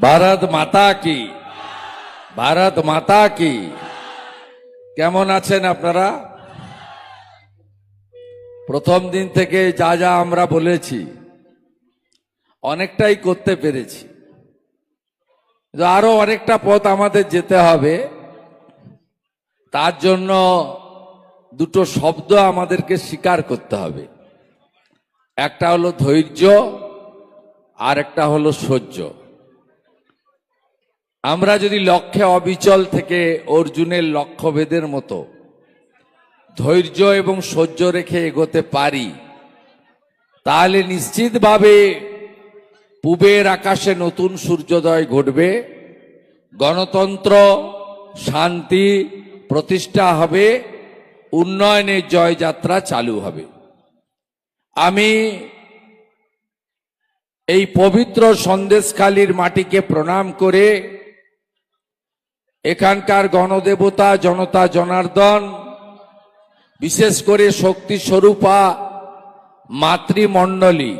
ভারত মাতা কি, ভারত মাতা কি। কেমন আছেন আপনারা? প্রথম দিন থেকে যা যা আমরা বলেছি অনেকটাই করতে পেরেছি, আরো অনেকটা পথ আমাদের যেতে হবে। তার জন্য দুটো শব্দ আমাদেরকে স্বীকার করতে হবে, একটা হলো ধৈর্য আর একটা হলো সহ্য। আমরা যদি লক্ষ্যে অবিচল থেকে অর্জুনের লক্ষ্যভেদের মতো ধৈর্য এবং সহ্য রেখে এগোতে পারি, তাহলে নিশ্চিতভাবে পূবের আকাশে নতুন সূর্যোদয় ঘটবে, গণতন্ত্র শান্তি প্রতিষ্ঠা হবে, উন্নয়নের জয়যাত্রা চালু হবে। আমি এই পবিত্র সন্দেশখালীর মাটিকে প্রণাম করে এখানকার গণদেবতা জনতা জনার্দন, বিশেষ করে শক্তি স্বরূপা মাতৃমণ্ডলী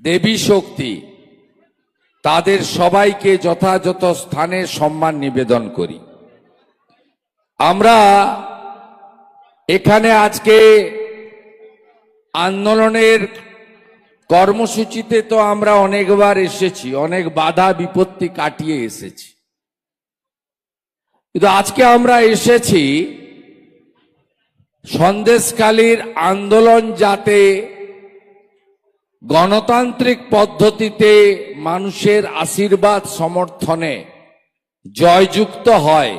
দেবী শক্তি, তাদের সবাইকে যথাযথ স্থানে সম্মান নিবেদন করি। আমরা এখানে আজকে আন্দোলনের কর্মসূচিতে তো আমরা অনেকবার এসেছি, অনেক বাধা বিপত্তি কাটিয়ে এসেছি, কিন্তু আজকে আমরা এসেছি সন্দেশখালীর আন্দোলন যাতে গণতান্ত্রিক পদ্ধতিতে মানুষের আশীর্বাদ সমর্থনে জয়যুক্ত হয়,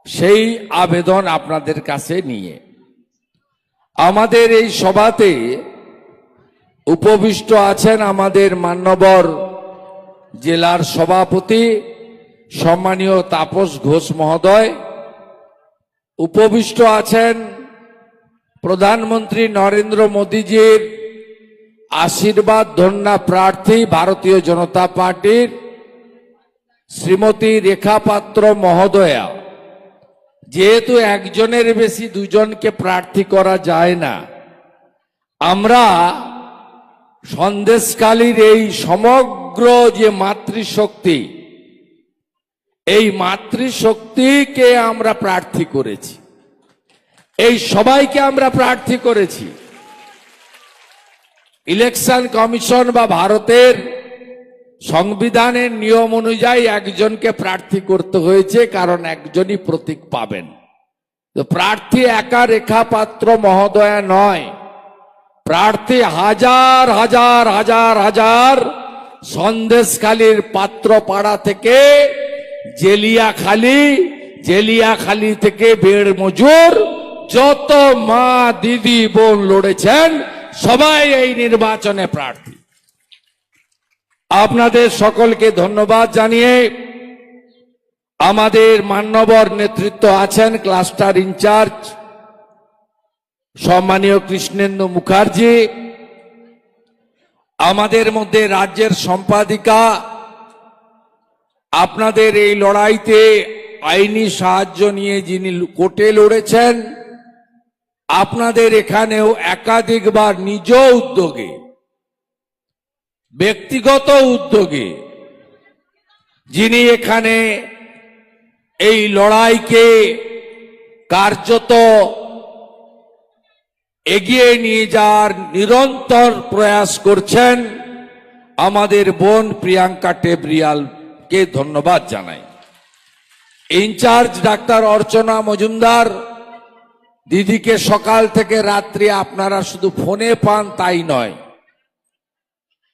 সেই আবেদন আপনাদের কাছে নিয়ে আমাদের এই সভাতে উপবিষ্ট আছেন আমাদের মান্যবর জেলার সভাপতি সম্মানীয় তাপস ঘোষ মহোদয়, উপবিষ্ট আছেন প্রধানমন্ত্রী নরেন্দ্র মোদীজির আশীর্বাদ ধন্যা প্রার্থী ভারতীয় জনতা পার্টির শ্রীমতী রেখা পাত্র মহোদয়া। যেহেতু একজনের বেশি দুজনকে প্রার্থী করা যায় না, আমরা সন্দেশখালীর এই সমগ্র যে মাতৃশক্তি, এই মাতৃশক্তিকে আমরা প্রার্থী করেছি, এই সবাইকে আমরা প্রার্থী করেছি। ইলেকশন কমিশন বা ভারতের সংবিধানের নিয়ম অনুযায়ী একজনকে প্রার্থী করতে হয়েছে, কারণ একজনই প্রতীক পাবেন। তো প্রার্থী একা রেখা পাত্র মহোদয়া নয়, প্রার্থী হাজার হাজার হাজার হাজার সন্দেশখালীর পাত্রপাড়া থেকে জেলিয়াখালী থেকে বেড় মজুর যত মা দিদি বোন লড়েছেন সবাই এই নির্বাচনে প্রার্থী। আপনাদের সকলকে ধন্যবাদ জানিয়ে আমাদের মান্যবর নেতৃত্ব আছেন ক্লাস্টার ইনচার্জ সম্মানীয় কৃষ্ণেন্দু মুখার্জি, আমাদের মধ্যে রাজ্যের সম্পাদিকা, আপনাদের এই লড়াইতে আইনি সাহায্য নিয়ে যিনি কোর্টে লড়েছেন, আপনাদের এখানেও একাধিকবার নিজ উদ্যোগে ব্যক্তিগত উদ্যোগে যিনি এখানে এই লড়াইকে কার্যত এগিয়ে নিয়ে যাওয়ার নিরন্তর প্রয়াস করছেন, আমাদের বোন প্রিয়াঙ্কা টেবরিয়ালকে ধন্যবাদ জানাই। ইনচার্জ ডাক্তার অর্চনা মজুমদার দিদিকে সকাল থেকে রাত্রি আপনারা শুধু ফোনে পান তাই নয়,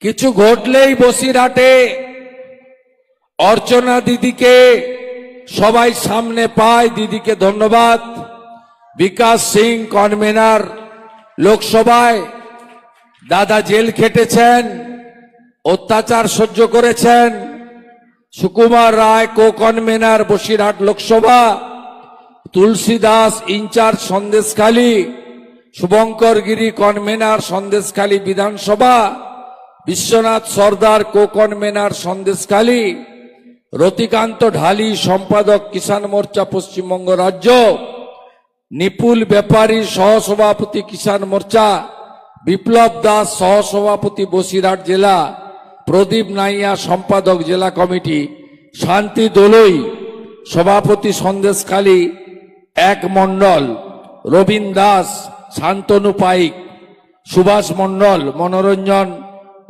কিছু ঘটলেই বসিরহাটে অর্চনা দিদিকে সবাই সামনে পায়, দিদিকে ধন্যবাদ। বিকাশ সিং কনভেনার লোকসভায়, দাদা জেল খেটেছেন, অত্যাচার সহ্য করেছেন। সুকুমার রায় কো কনভেনার বসিরহাট লোকসভা, তুলসী দাস ইনচার্জ সন্দেশখালী, শুভঙ্কর গিরি কনভেনার সন্দেশখালী বিধানসভা, বিশ্বনাথ সর্দার কো কনভেনার সন্দেশখালী, রতিকান্ত ঢালি সম্পাদক কিষাণ মোর্চা পশ্চিমবঙ্গ রাজ্য, নিপুল ব্যাপারী সহসভাপতি কিষাণ মোর্চা, বিপ্লব দাস সহসভাপতি বসিরহাট জেলা, প্রদীপ নাইয়া সম্পাদক জেলা কমিটি, শান্তি দোলই সভাপতি সন্দেশখালী এক মণ্ডল, রবীন দাস, শান্তনু পাইক, সুভাষ মণ্ডল, মনোরঞ্জন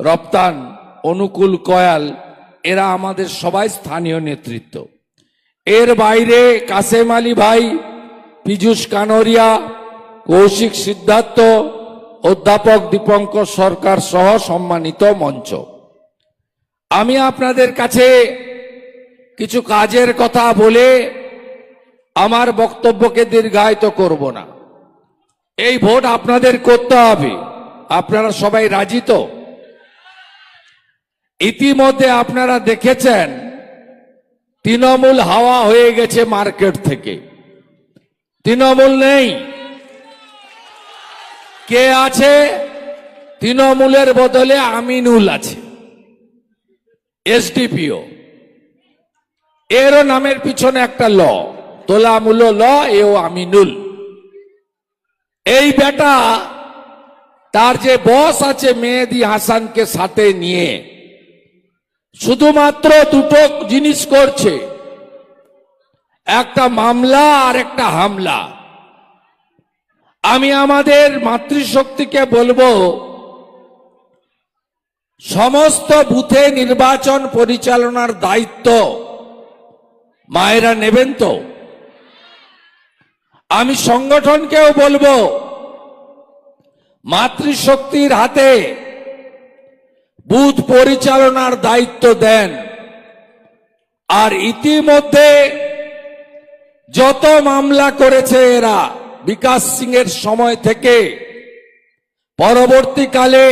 রপ্তান, অনুকূল কয়াল, এরা আমাদের সবাই স্থানীয় নেতৃত্ব। এর বাইরে কাসেম আলী ভাই, পীযূষ কানোরিয়া, কৌশিক সিদ্ধার্থ, অধ্যাপক দীপঙ্কর সরকার সহ সম্মানিত মঞ্চ। আমি আপনাদের কাছে কিছু কাজের কথা বলে আমার বক্তব্যকে দীর্ঘায়িত করব না। এই ভোট আপনাদের করতে হবে, আপনারা সবাই রাজি তো? ইতিমধ্যে আপনারা দেখেছেন তৃণমূল হাওয়া হয়ে গেছে মার্কেট থেকে, তৃণমূল নেই। কে আছে? তৃণমূলের বদলে আমিনুল আছে, এসডিপিও। এরও নামের পিছনে একটা ল, তোলামূল ল, এও আমিনুল। এই বেটা তার যে বস আছে মেহেদি হাসানকে সাথে নিয়ে শুধুমাত্র দুটো জিনিস করছে, একটা মামলা আর একটা হামলা। আমি আমাদের মাতৃশক্তিকে বলবো, সমস্ত বুথে নির্বাচন পরিচালনার দায়িত্ব মায়েরা নেবেন তো? আমি সংগঠনকেও বলবো, মাতৃশক্তির হাতে বুথ পরিচালনার দায়িত্ব দেন। আর ইতিমধ্যে যত মামলা করেছে এরা বিকাশ সিং এর সময় থেকে, পরবর্তীকালে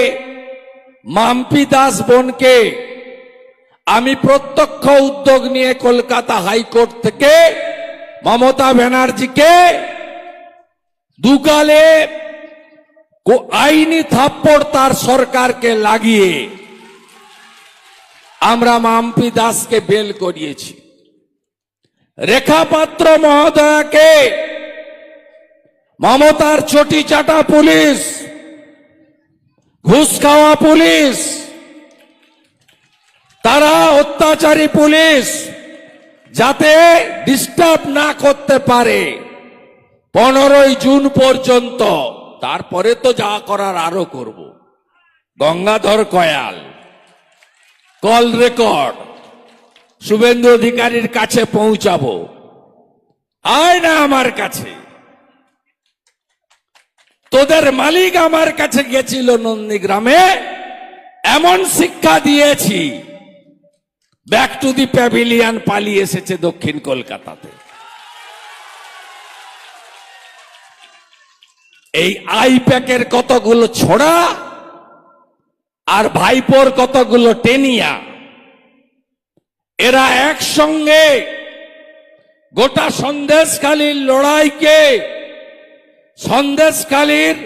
মাম্পি দাস বোনকে আমি প্রত্যক্ষ উদ্যোগ নিয়ে কলকাতা হাইকোর্ট থেকে মমতা ব্যানার্জিকে দুগালে আইনি থাপ্পড় তার সরকারকে লাগিয়ে আমরা মাম্পি দাসকে বেল করিয়েছি। রেখা পাত্র মহোদয়াকে মমতার চটি চাটা পুলিশ, ঘুষ খাওয়া পুলিশ, তারা অত্যাচারী পুলিশ যাতে ডিস্টার্ব না করতে পারে 15ই জুন পর্যন্ত। তারপরে তো যা করার আরো করব। গঙ্গাধর কয়াল কল রেকর্ড শুভেন্দু অধিকারীর কাছে পৌঁছাবো, আয় না আমার কাছে। তোদের মালিক আমার কাছে গেছিল নন্দীগ্রামে, এমন শিক্ষা দিয়েছি, ব্যাক টু দি প্যাভিলিয়ন পালিয়ে এসেছে দক্ষিণ কলকাতাতে। এই আইপ্যাকের কতগুলো ছোড়া আর ভাইপোর কতগুলো টেনিয়া, এরা একসঙ্গে গোটা সন্দেশখালীর লড়াইকে, সন্দেশখালীর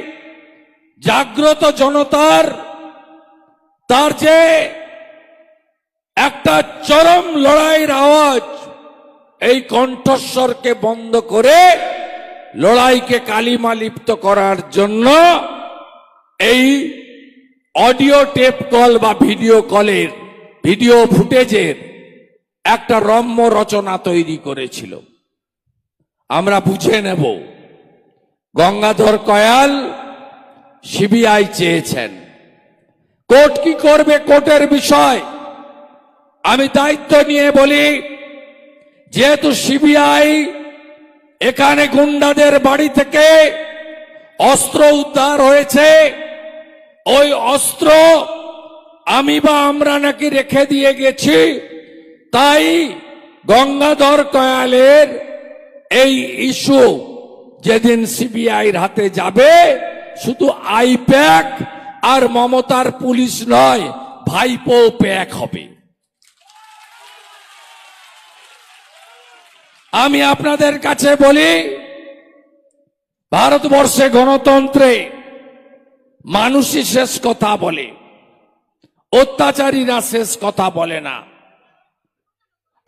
জাগ্রত জনতার তার যে একটা চরম লড়াইয়ের আওয়াজ, এই কণ্ঠস্বরকে বন্ধ করে লড়াইকে কালিমা লিপ্ত করার জন্য এই অডিও টেপ কল বা ভিডিও কলের ভিডিও ফুটেজের একটা রম্য রচনা তৈরি করেছিল। আমরা বুঝে নেব। গঙ্গাধর কয়াল সিবিআই চেয়েছেন, কোর্ট কি করবে কোর্টের বিষয়। আমি দায়িত্ব নিয়ে বলি, যেহেতু সিবিআই এখানে গুন্ডাদের বাড়ি থেকে অস্ত্র উদ্ধার হয়েছে, ওই অস্ত্র আমি বা আমরা নাকি রেখে দিয়ে গেছি, তাই গঙ্গাধর কয়ালের এই ইস্যু যেদিন সিবিআইর হাতে যাবে, শুধু আইপ্যাক আর মমতার পুলিশ নয়, ভাইপো প্যাক হবে। আমি আপনাদের কাছে বলি, ভারতবর্ষে গণতন্ত্রে মানুষই শেষ কথা বলে, অত্যাচারীরা শেষ কথা বলে না।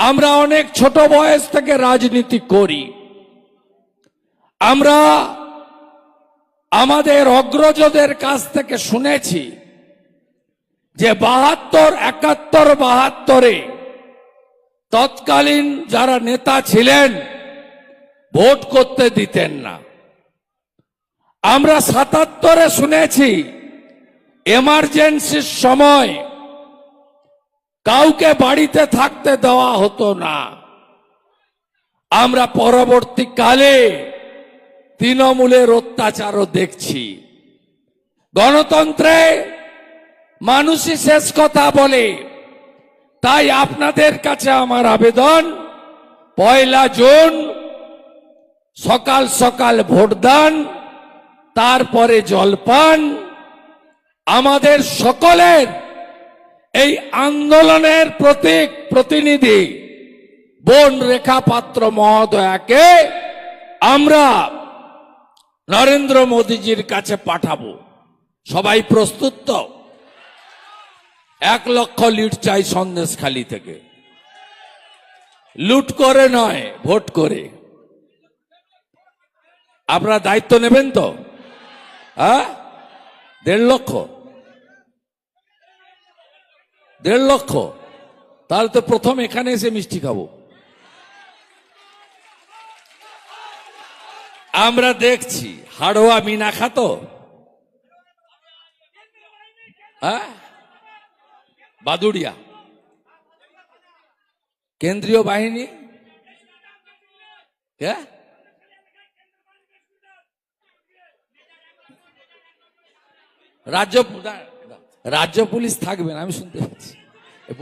আমরা অনেক ছোট বয়স থেকে রাজনীতি করি। আমরা আমাদের অগ্রজদের কাছ থেকে শুনেছি যে 72, 71, 72-এ তৎকালীন যারা নেতা ছিলেন ভোট করতে দিতেন না। আমরা 77-এ শুনেছি এমার্জেন্সির সময় কাউকে বাড়িতে থাকতে দেওয়া হতো না। আমরা পরবর্তীকালে তৃণমূলের অত্যাচারও দেখছি। গণতন্ত্রে মানুষই শেষ কথা বলে। তাই আপনাদের কাছে আমার আবেদন, 1 জুন সকাল সকাল ভোটদান, তারপরে জলপান। আমাদের সকলের এই আন্দোলনের প্রতিনিধি বোন রেখা পাত্র মহোদয়াকে আমরা নরেন্দ্র মোদীজির কাছে পাঠাবো। সবাই প্রস্তুত তো? 1 লক্ষ লিড চাই সন্দেশখালী থেকে, লুট করে নয়, ভোট করে। আপনারা দায়িত্ব নেবেন তো? 1.5 লক্ষ, 1.5 লক্ষ। তাহলে তো প্রথম এখানে এসে মিষ্টি খাবো। আমরা দেখছি হাড়োয়া মিনা খাতো, বাদুড়িয়া কেন্দ্রীয় বাহিনী, রাজ্য পুলিশ থাকবেন, আমি শুনতে পাচ্ছি,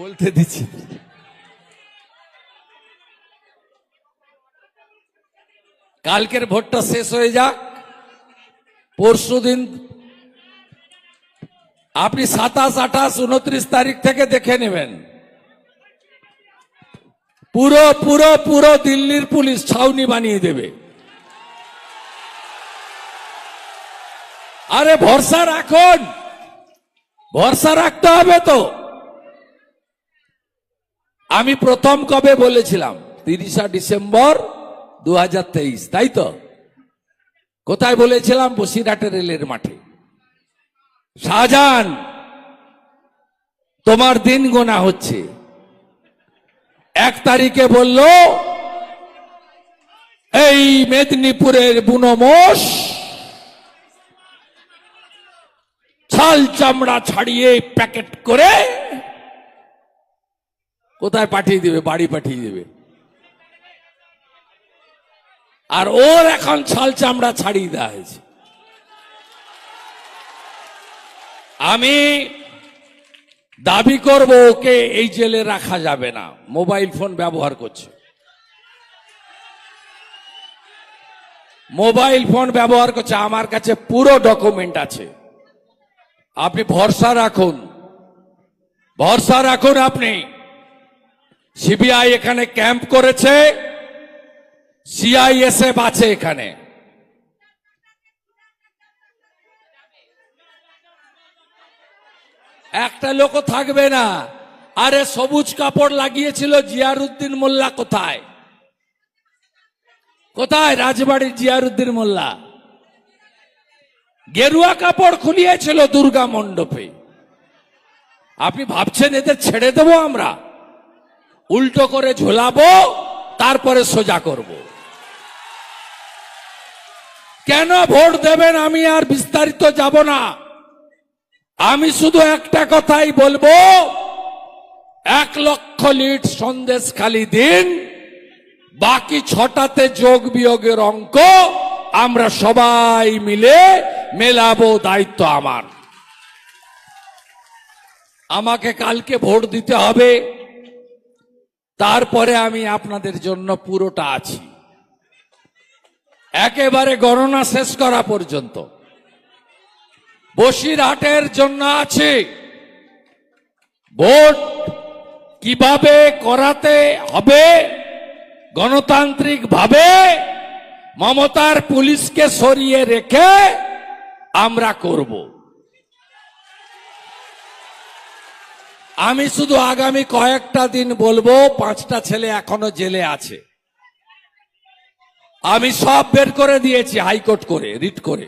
বলতে দিচ্ছি। কালকের ভোটটা শেষ হয়ে যাক, পরশুদিন আপনি 27, 28, 29 তারিখ থেকে দেখে নেবেন। পুরো পুরো পুরো দিল্লির পুলিশ ছাউনি বানিয়ে দেবে। আরে ভরসা রাখুন, ভরসা রাখতে হবে তো। আমি প্রথম কবে বলেছিলাম? 30 ডিসেম্বর 2023, তাই তো? কোথায় বলেছিলাম? বসিরহাটের রেলের মাঠে। শাহজাহান, তোমার দিন গোনা হচ্ছে। 1 তারিখে বলল এই মেদিনীপুরের বুনো মোষ ছাল চামড়া ছাড়িয়ে প্যাকেট করে কোথায় পাঠিয়ে দেবে? বাড়ি পাঠিয়ে দেবে। আর ওর এখন ছাল চামড়া ছাড়িয়ে দেওয়া হয়েছে। আমি দাবি করব ওকে এই জেলে রাখা যাবে না, মোবাইল ফোন ব্যবহার করছে। মোবাইল ফোন ব্যবহার করছে, আমার কাছে পুরো ডকুমেন্ট আছে। আপনি ভরসা রাখুন, ভরসা রাখুন। আপনি সিবিআই এখানে ক্যাম্প করেছে, সিআইএসএফ আছে এখানে। একটা লোক থাকবে না। আরে সবুজ কাপড় লাগিয়েছিল জিয়ারউদ্দিন মোল্লা, কোথায়? কোথায় রাজবাড়ির জিয়ারউদ্দিন মোল্লা? গেরুয়া কাপড় খুলিয়েছিল দুর্গা মণ্ডপে। আপনি ভাবছেন এদের ছেড়ে দেবো আমরা? উল্টো করে ঝোলাবো, তারপরে সোজা করব। কেন ভোট দেবেন আমি আর বিস্তারিত যাব না। আমি শুধু একটা কথাই বলবো, 1 লক্ষ লিড সন্দেশখালী দিন, বাকি 6টাতে যোগ বিয়োগের অঙ্ক আমরা সবাই মিলে মেলাবো। দায়িত্ব আমার। আমাকে কালকে ভোট দিতে হবে, তারপরে আমি আপনাদের জন্য পুরোটা আছি, একেবারে গণনা শেষ করা পর্যন্ত। বসিরহাটের জন্য আছে। ভোট কিভাবে করাতে হবে গণতান্ত্রিক ভাবে, মমতার পুলিশকে সরিয়ে রেখে আমরা করব। আমি শুধু আগামী কয়েকটা দিন বলবো, 5টা ছেলে এখনো জেলে আছে। আমি সব বের করে দিয়েছি হাইকোর্ট করে, রিট করে।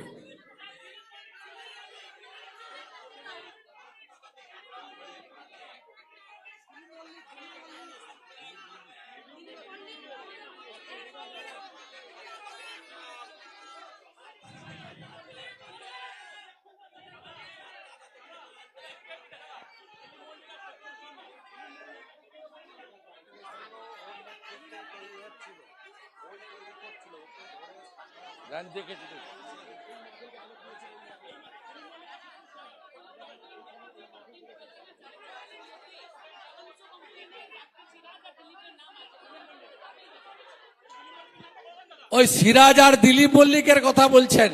ওই সিরাজ আর দিলীপ মল্লিকের কথা বলছেন।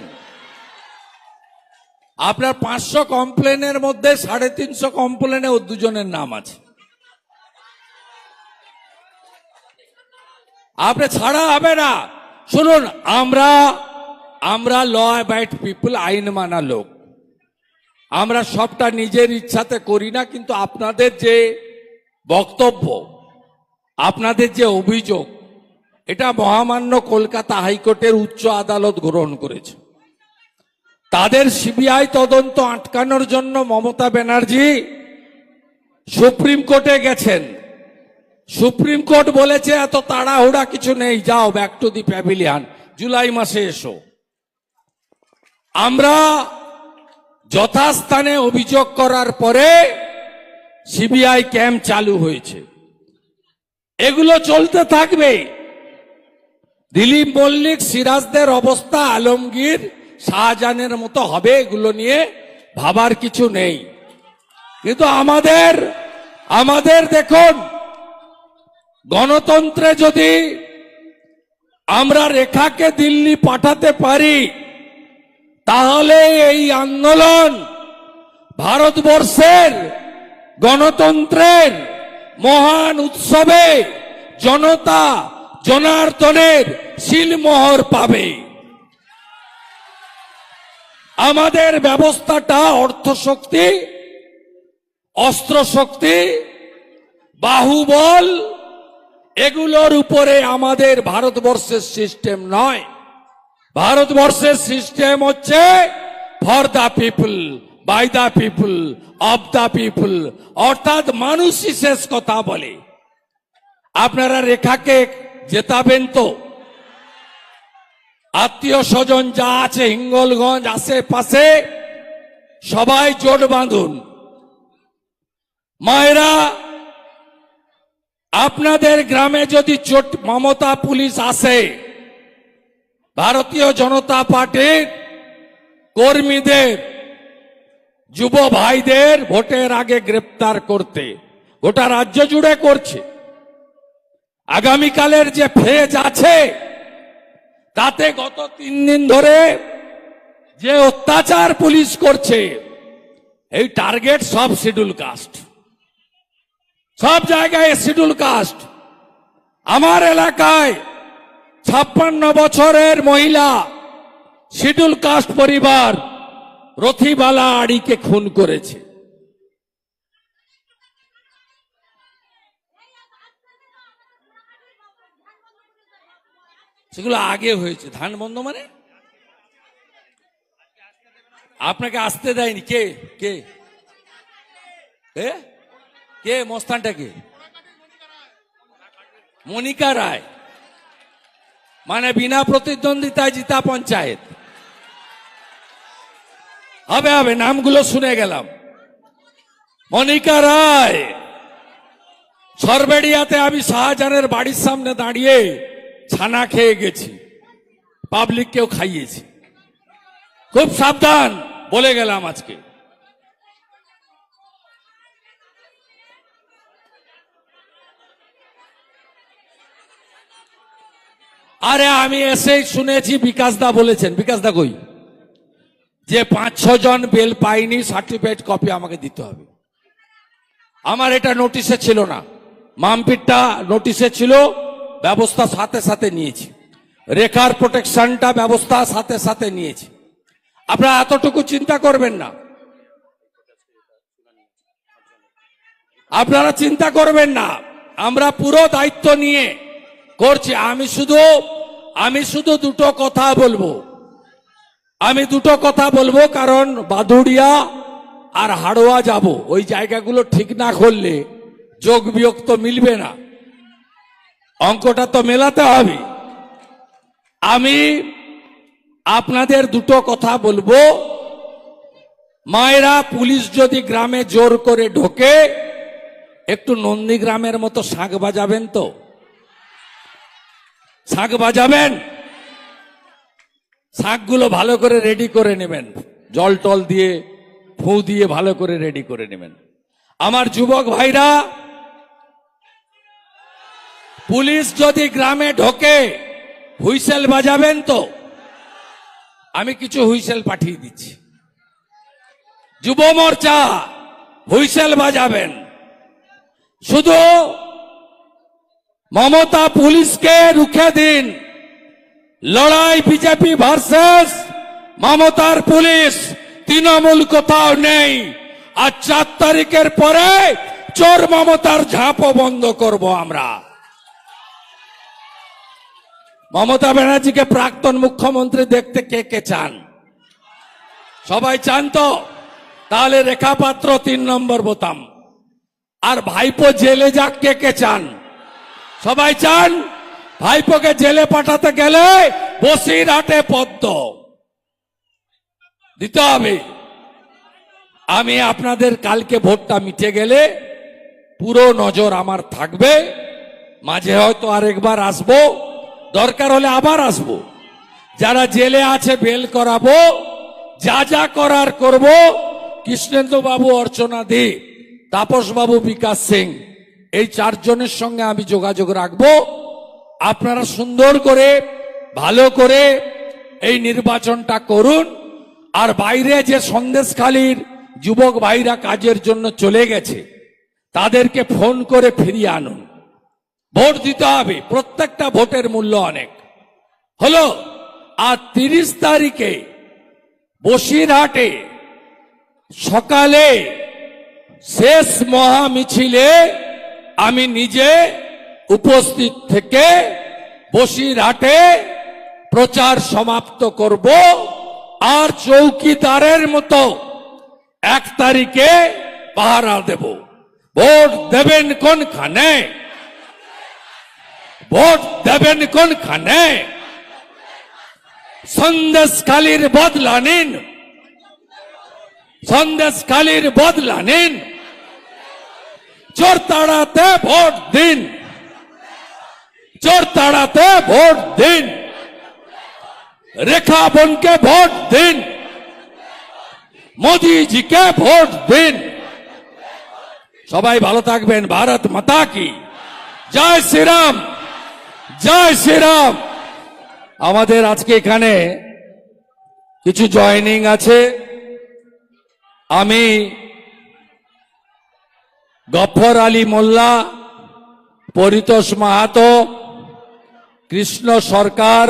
আপনার 500 কমপ্লেনের মধ্যে 350 কমপ্লেনে ও দুজনের নাম আছে। আপনি ছাড়া হবে না। শুনুন, আমরা ল অ্যাবাইড পিপল, আইন মানা লোক। আমরা সবটা নিজের ইচ্ছাতে করি না, কিন্তু আপনাদের যে বক্তব্য, আপনাদের যে অভিযোগ, এটা মহামান্য কলকাতা হাইকোর্টের উচ্চ আদালত গ্রহণ করেছে। তাদের সিবিআই তদন্ত আটকানোর জন্য মমতা ব্যানার্জি সুপ্রিম কোর্টে গেছেন। সুপ্রিম কোর্ট বলেছে এত তাড়াহুড়া কিছু নেই, যাও back to the pavilion, July মাসে এসো। আমরা যথাস্থানে অভিযোগ করার পরে সিবিআই ক্যাম্প চালু হয়েছে। এগুলো চলতে থাকবে। দিলীপ মল্লিক, সিরাজদের অবস্থা আলমগীর, শাহজাহানের মতো হবে, এগুলো নিয়ে ভাবার কিছু নেই। কিন্তু আমাদের দেখুন, গণতন্ত্রে যদি আমরা রেখাকে দিল্লি পাঠাতে পারি, তাহলে এই আন্দোলন ভারতবর্ষের গণতন্ত্রের মহান উৎসবে জনতা জনার্দনের শিলমোহর পাবে। আমাদের ব্যবস্থাটা অর্থশক্তি, অস্ত্রশক্তি, বাহুবল, এগুলোর উপরে আমাদের ভারতবর্ষের সিস্টেম নয়। ভারতবর্ষের সিস্টেম হচ্ছে for the people, by the people, of the people, অর্থাৎ মানুষই শেষ কথা বলে। আপনারা রেখাকে জেতাবেন তো? আত্মীয় স্বজন যা আছে হিঙ্গলগঞ্জ আশেপাশে সবাই জোট বাঁধুন। মায়েরা, আপনাদের গ্রামে যদি মমতা পুলিশ আসে, ভারতীয় জনতা পার্টির কর্মীদের, যুব ভাইদের ভোটের আগে গ্রেপ্তার করতে, গোটা রাজ্য জুড়ে করছে। আগামীকালের যে ফেজ আছে, তাতে গত 3 দিন ধরে যে অত্যাচার পুলিশ করছে, এই টার্গেট সব শিডিউল কাস্ট, সব জায়গায় শিডিউল কাস্ট। আমার এলাকায় 56 বছরের মহিলা শিডিউল কাস্ট পরিবার রথিবালা আড়িকে খুন করেছে। সেগুলো আগে হয়েছে। ধান বন্ধ মানে আপনাকে আসতে দেয়নি কে? কে কে মস্তানটা কে? মনিকা রায়, মানে বিনা প্রতিদ্বন্দ্বিতায় জিতা পঞ্চায়েত। হবে, নামগুলো শুনে গেলাম। মনিকা রায় সরবেড়িয়াতে আমি শাহজাহানের বাড়ির সামনে দাঁড়িয়ে ছানা খেয়ে গেছি, পাবলিককেও খাইয়েছি। খুব সাবধান বলে গেলাম আজকে। আরে আমি এসেই শুনেছি বিকাশ দা বলেছেন, বিকাশ দা কই, যে 5-6 জন বেল পাইনি, সার্টিফিকেট কপি আমাকে দিতে হবে। আমার এটা নোটিশে ছিল না, মামপিটটা নোটিশে ছিল, ব্যবস্থা সাথে সাথে নিয়েছি। রেখার প্রোটেকশনটা ব্যবস্থা সাথে সাথে নিয়েছি। আপনারা এতটুকু চিন্তা করবেন না। আপনারা চিন্তা করবেন না, আমরা পুরো দায়িত্ব নিয়ে করছি। আমি শুধু দুটো কথা বলবো। কারণ বাদুড়িয়া আর হাড়োয়া যাব, ওই জায়গাগুলো ঠিক না করলে যোগ বিয়োগ তো মিলবে না, অঙ্কটা তো মেলাতে হবে। আমি আপনাদের দুটো কথা বলবো। মায়েরা, পুলিশ যদি গ্রামে জোর করে ঢোকে, একটু নন্দীগ্রামের মতো শাঁখ বাজাবেন তো? শাঁখ বাজাবেন? শাঁখগুলো ভালো করে রেডি করে নেবেন, জল টল দিয়ে ফু দিয়ে ভালো করে রেডি করে নেবেন। আমার যুবক ভাইরা, পুলিশ যদি গ্রামে ঢোকে হুইসেল বাজাবেন তো? আমি কিছু হুইসেল পাঠিয়ে দিচ্ছি। যুব মোর্চা হুইসেল বাজাবেন। শুধু মমতা পুলিশকে রুখে দিন। লড়াই বিজেপি ভার্সেস মমতার পুলিশ, তৃণমূল কোথাও নেই। আর 4 তারিখের পরে চোর মমতার ঝাঁপও বন্ধ করব আমরা। মমতা ব্যানার্জিকে প্রাক্তন মুখ্যমন্ত্রী দেখতে কে কে চান? সবাই চান তো? তাহলে রেখা পাত্র 3 নম্বর বোতাম। আর ভাইপো জেলে যাক কে কে চান? সবাই চান? ভাইপোকে জেলে পাঠাতে গেলে বসিরহাটে পদ্ম দিতে হবে। আমি আপনাদের কালকে ভোটটা মিটে গেলে পুরো নজর আমার থাকবে। মাঝে হয়তো আরেকবার আসবো, দরকার হলে আবার আসবো। যারা জেলে আছে বেল করাবো, যা যা করার করব। কৃষ্ণেন্দু বাবু, অর্চনা দে, তাপস বাবু, বিকাশ সিং, এই 4 জনের সঙ্গে আমি যোগাযোগ রাখবো। আপনারা সুন্দর করে ভালো করে এই নির্বাচনটা করুন। আর বাইরে যে সন্দেশখালীর যুবক ভাইরা কাজের জন্য চলে গেছে, তাদেরকে ফোন করে ফিরিয়ে আনুন। ভোট দিতে হবে, প্রত্যেকটা ভোটের মূল্য অনেক। হলো? আর 30 তারিখে বসিরহাটে সকালে শেষ মহা মিছিলে আমি নিজে উপস্থিত থেকে বসিরহাটে প্রচার সমাপ্ত করব। আর চৌকিদারের মতো 1 তারিখে পাহারা দেব। ভোট দেবেন কোনখানে? ভোট দেবেন কোনখানে? সন্দেশখালীর বদলা নিন, সন্দেশখালীর বদলা নিন। চোর তাড়াতে ভোট দিন, চোর তাড়াতে ভোট দিন। রেখা বোনকে ভোট দিন, মোদিজিকে ভোট দিন। সবাই ভালো থাকবেন। ভারত মাতা কি জয় শ্রীরাম, জয় শ্রীরাম। আমাদের আজকে এখানে কিছু জয়েনিং আছে। আমি গফর আলী মোল্লা, পরিতোষ মাহাতো, কৃষ্ণ সরকার,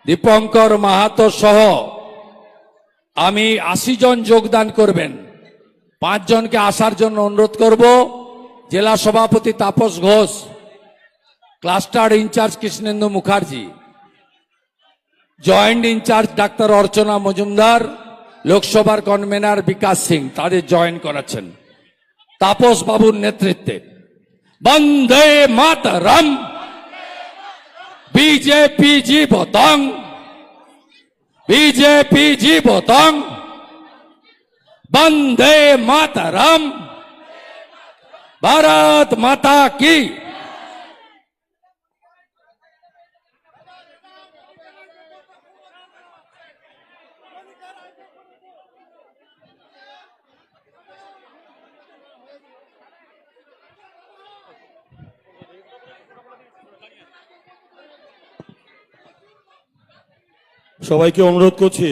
দীপঙ্কর মাহাতো সহ আমি 80 জন যোগদান করবেন। 5 জনকে আসার জন্য অনুরোধ করব। জেলা সভাপতি Tapas Ghosh, cluster incharge Krishnendu Mukherjee, joint incharge doctor Archana Majumdar, লোকসভার কনভেনার বিকাশ সিং, তাদের জয়েন করাচ্ছেন তাপস বাবুর নেতৃত্বে। বন্দে মাতরম, বিজেপি জীবতং, বিজেপি জীবতং, বন্দে মাতরম, ভারত মাতা কি। সবাইকে অনুরোধ করছি